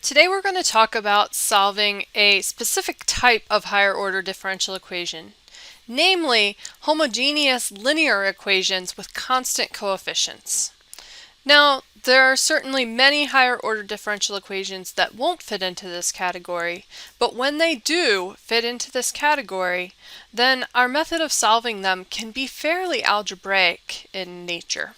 Today we're going to talk about solving a specific type of higher order differential equation, namely homogeneous linear equations with constant coefficients. Now, there are certainly many higher order differential equations that won't fit into this category, but when they do fit into this category, then our method of solving them can be fairly algebraic in nature.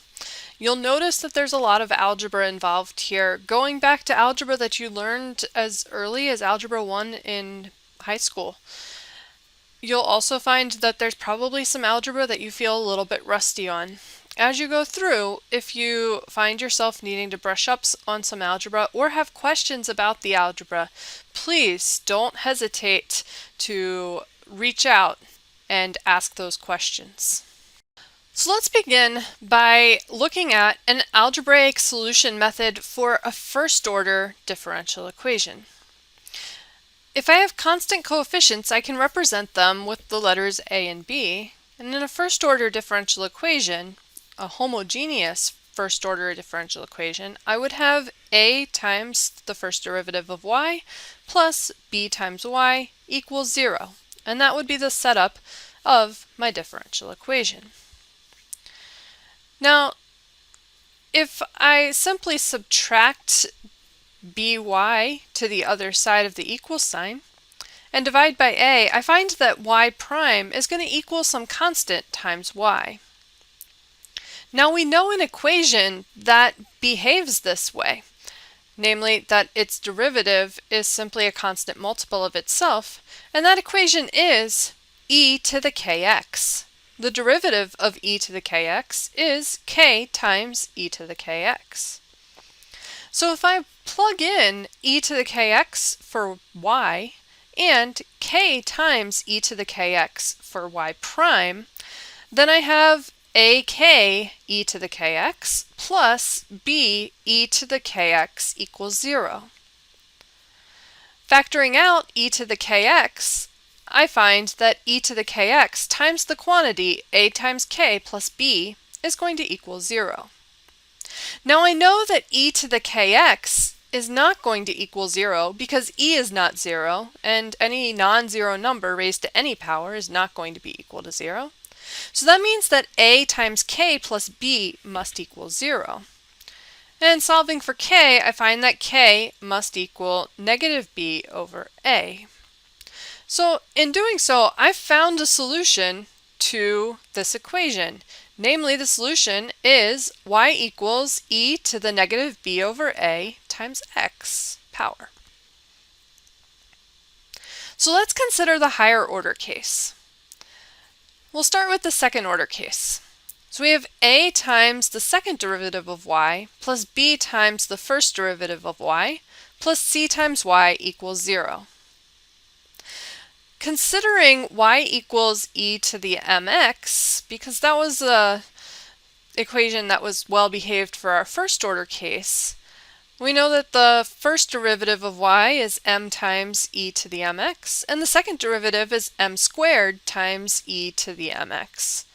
You'll notice that there's a lot of algebra involved here, going back to algebra that you learned as early as Algebra 1 in high school. You'll also find that there's probably some algebra that you feel a little bit rusty on. As you go through, if you find yourself needing to brush up on some algebra or have questions about the algebra, please don't hesitate to reach out and ask those questions. So let's begin by looking at an algebraic solution method for a first-order differential equation. If I have constant coefficients, I can represent them with the letters a and b, and in a first-order differential equation, a homogeneous first-order differential equation, I would have a times the first derivative of y plus b times y equals 0, and that would be the setup of my differential equation. Now, if I simply subtract by to the other side of the equal sign and divide by a, I find that y prime is going to equal some constant times y. Now we know an equation that behaves this way, namely that its derivative is simply a constant multiple of itself, and that equation is e to the kx. The derivative of e to the kx is k times e to the kx. So if I plug in e to the kx for y and k times e to the kx for y prime, then I have ak e to the kx plus b e to the kx equals 0. Factoring out e to the kx, I find that e to the kx times the quantity a times k plus b is going to equal 0. Now I know that e to the kx is not going to equal 0 because e is not 0, and any non-zero number raised to any power is not going to be equal to 0. So that means that a times k plus b must equal 0. And solving for k, I find that k must equal negative b over a. So in doing so, I've found a solution to this equation. Namely, the solution is y equals e to the negative b over a times x power. So let's consider the higher order case. We'll start with the second order case. So we have a times the second derivative of y plus b times the first derivative of y plus c times y equals 0. Considering y equals e to the mx, because that was the equation that was well behaved for our first order case, we know that the first derivative of y is m times e to the mx, and the second derivative is m squared times e to the mx.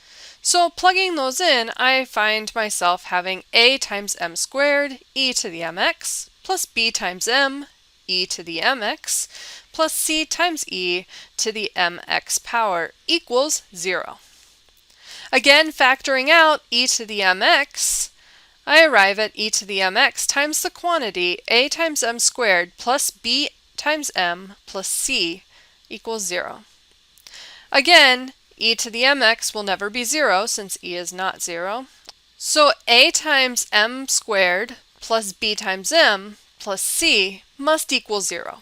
So plugging those in, I find myself having a times m squared e to the mx plus b times m e to the mx plus c times e to the mx power equals 0. Again, factoring out e to the mx, I arrive at e to the mx times the quantity a times m squared plus b times m plus c equals 0. Again, e to the mx will never be 0 since e is not 0. So a times m squared plus b times m plus c must equal 0.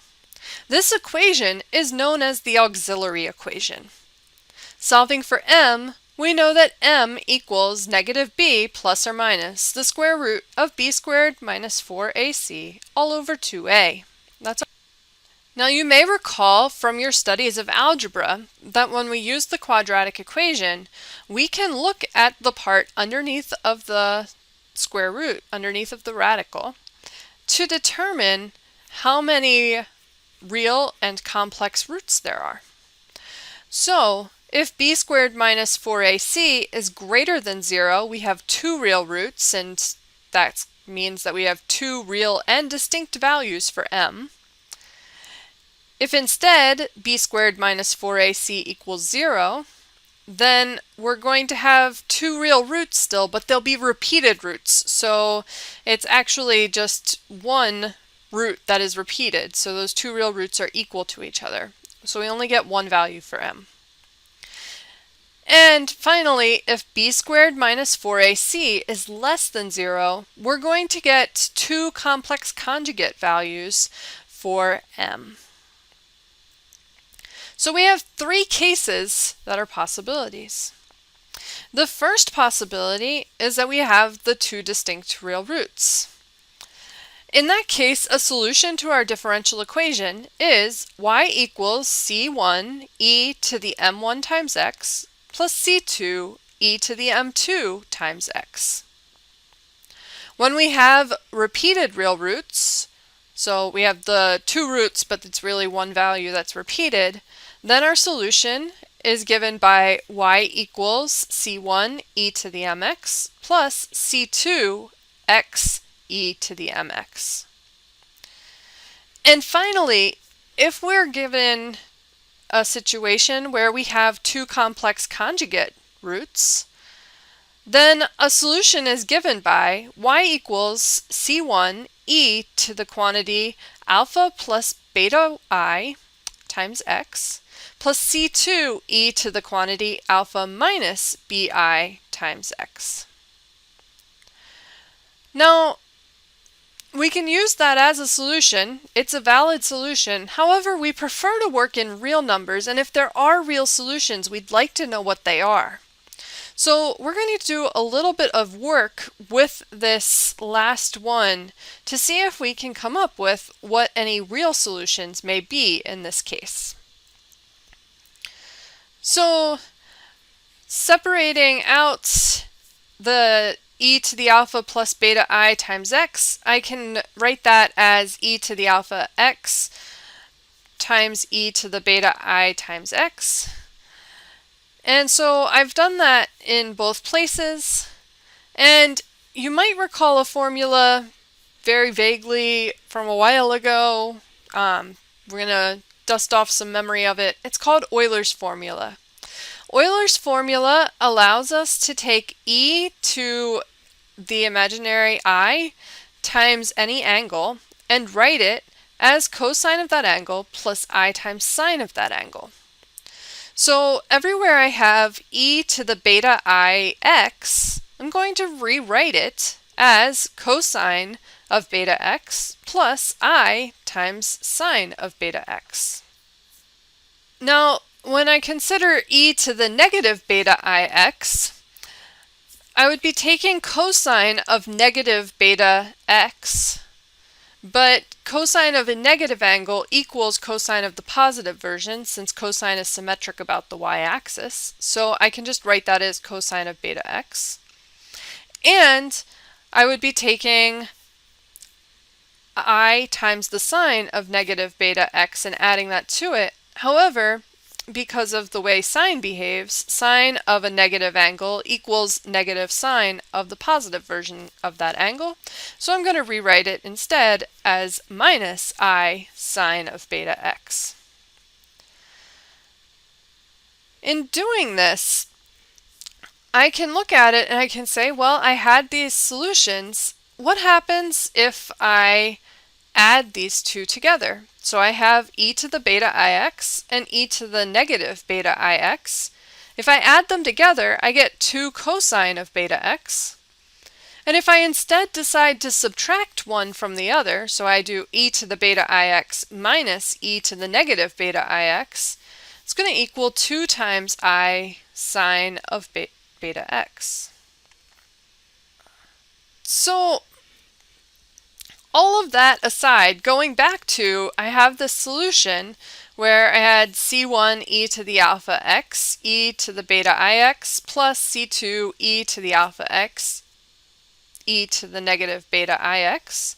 This equation is known as the auxiliary equation. Solving for m, we know that m equals negative b plus or minus the square root of b squared minus 4ac all over 2a. Now you may recall from your studies of algebra that when we use the quadratic equation, we can look at the part underneath of the square root, underneath of the radical, to determine how many real and complex roots there are. So if b squared minus 4ac is greater than 0, we have two real roots, and that's means that we have two real and distinct values for m. If instead b squared minus 4ac equals 0, then we're going to have two real roots still, but they'll be repeated roots. So it's actually just one root that is repeated. So those two real roots are equal to each other. So we only get one value for m. And finally, if b squared minus 4ac is less than 0, we're going to get two complex conjugate values for m. So we have three cases that are possibilities. The first possibility is that we have the two distinct real roots. In that case, a solution to our differential equation is y equals c1 e to the m1 times x plus c2 e to the m2 times x. When we have repeated real roots, so we have the two roots but it's really one value that's repeated, then our solution is given by y equals c1 e to the mx plus c2 x e to the mx. And finally, if we're given a situation where we have two complex conjugate roots, then a solution is given by y equals c1 e to the quantity alpha plus beta I times x plus c2 e to the quantity alpha minus bi times x. Now, we can use that as a solution. It's a valid solution. However, we prefer to work in real numbers, and if there are real solutions, we'd like to know what they are. So we're going to do a little bit of work with this last one to see if we can come up with what any real solutions may be in this case. So separating out the e to the alpha plus beta I times x, I can write that as e to the alpha x times e to the beta I times x. And so I've done that in both places. And you might recall a formula very vaguely from a while ago. We're going to dust off some memory of it. It's called Euler's formula. Euler's formula allows us to take e to the imaginary I times any angle and write it as cosine of that angle plus I times sine of that angle. So everywhere I have e to the beta I x, I'm going to rewrite it as cosine of beta x plus I times sine of beta x. Now, when I consider e to the negative beta ix, I would be taking cosine of negative beta x, but cosine of a negative angle equals cosine of the positive version since cosine is symmetric about the y-axis. So I can just write that as cosine of beta x. And I would be taking I times the sine of negative beta x and adding that to it. However, because of the way sine behaves, sine of a negative angle equals negative sine of the positive version of that angle. So I'm going to rewrite it instead as minus I sine of beta x. In doing this, I can look at it and I can say, well, I had these solutions. What happens if I add these two together? So I have e to the beta ix and e to the negative beta ix. If I add them together, I get 2 cosine of beta x. And if I instead decide to subtract one from the other, so I do e to the beta ix minus e to the negative beta ix, it's going to equal 2 times I sine of beta x. So all of that aside, going back to, I have this solution where I had c1 e to the alpha x, e to the beta ix, plus c2 e to the alpha x, e to the negative beta ix.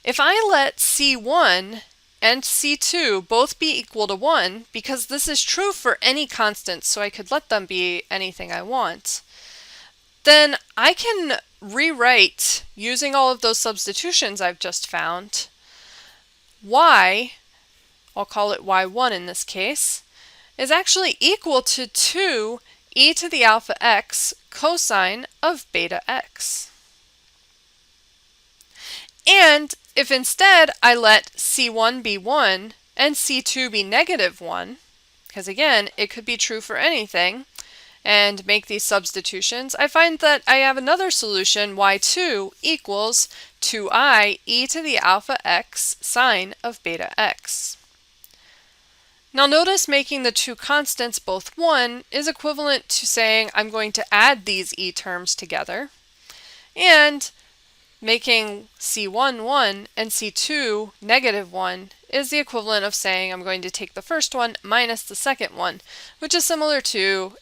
If I let c1 and c2 both be equal to 1, because this is true for any constant, so I could let them be anything I want, then I can rewrite, using all of those substitutions I've just found, y, I'll call it y1 in this case, is actually equal to 2 e to the alpha x cosine of beta x. And if instead I let c1 be 1 and c2 be negative 1, because again, it could be true for anything, and make these substitutions, I find that I have another solution, y2 equals 2i e to the alpha x sine of beta x. Now notice making the two constants both 1 is equivalent to saying I'm going to add these e terms together, and making c1 1 and c2 negative 1 is the equivalent of saying I'm going to take the first one minus the second one, which is similar to,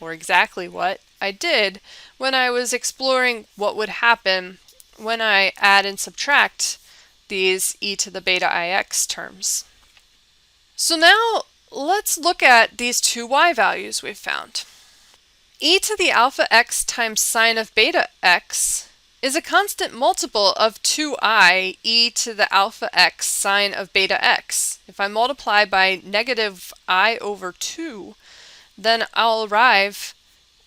or exactly what, I did when I was exploring what would happen when I add and subtract these e to the beta ix terms. So now let's look at these two y values we've found. E to the alpha x times sine of beta x is a constant multiple of 2i e to the alpha x sine of beta x. If I multiply by negative I over 2, then I'll arrive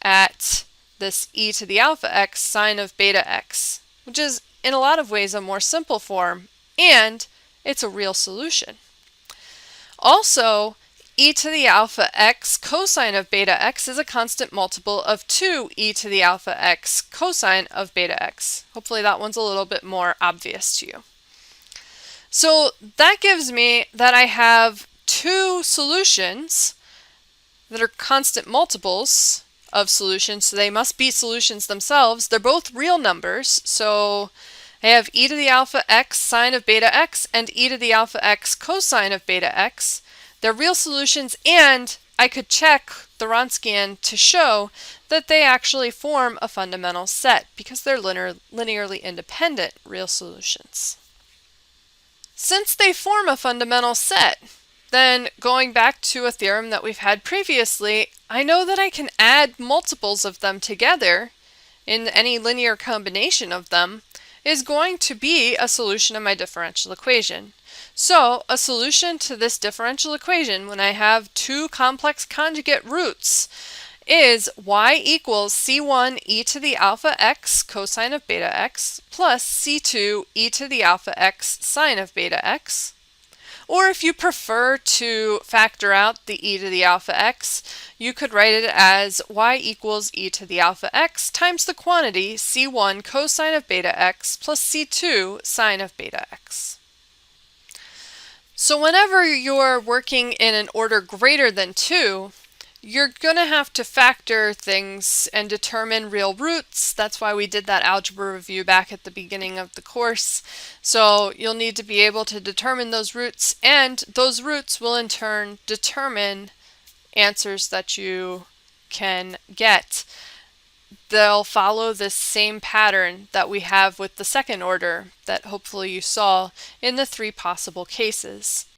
at this e to the alpha x sine of beta x, which is in a lot of ways a more simple form, and it's a real solution. Also, e to the alpha x cosine of beta x is a constant multiple of 2 e to the alpha x cosine of beta x. Hopefully that one's a little bit more obvious to you. So that gives me that I have two solutions that are constant multiples of solutions, so they must be solutions themselves. They're both real numbers, so I have e to the alpha x sine of beta x and e to the alpha x cosine of beta x. They're real solutions, and I could check the Wronskian to show that they actually form a fundamental set because they're linearly independent real solutions. Since they form a fundamental set, then going back to a theorem that we've had previously, I know that I can add multiples of them together, in any linear combination of them, is going to be a solution of my differential equation. So a solution to this differential equation when I have two complex conjugate roots is y equals c1 e to the alpha x cosine of beta x plus c2 e to the alpha x sine of beta x. Or if you prefer to factor out the e to the alpha x, you could write it as y equals e to the alpha x times the quantity c1 cosine of beta x plus c2 sine of beta x. So whenever you're working in an order greater than 2, you're going to have to factor things and determine real roots. That's why we did that algebra review back at the beginning of the course. So you'll need to be able to determine those roots, and those roots will in turn determine answers that you can get. They'll follow this same pattern that we have with the second order that hopefully you saw in the three possible cases.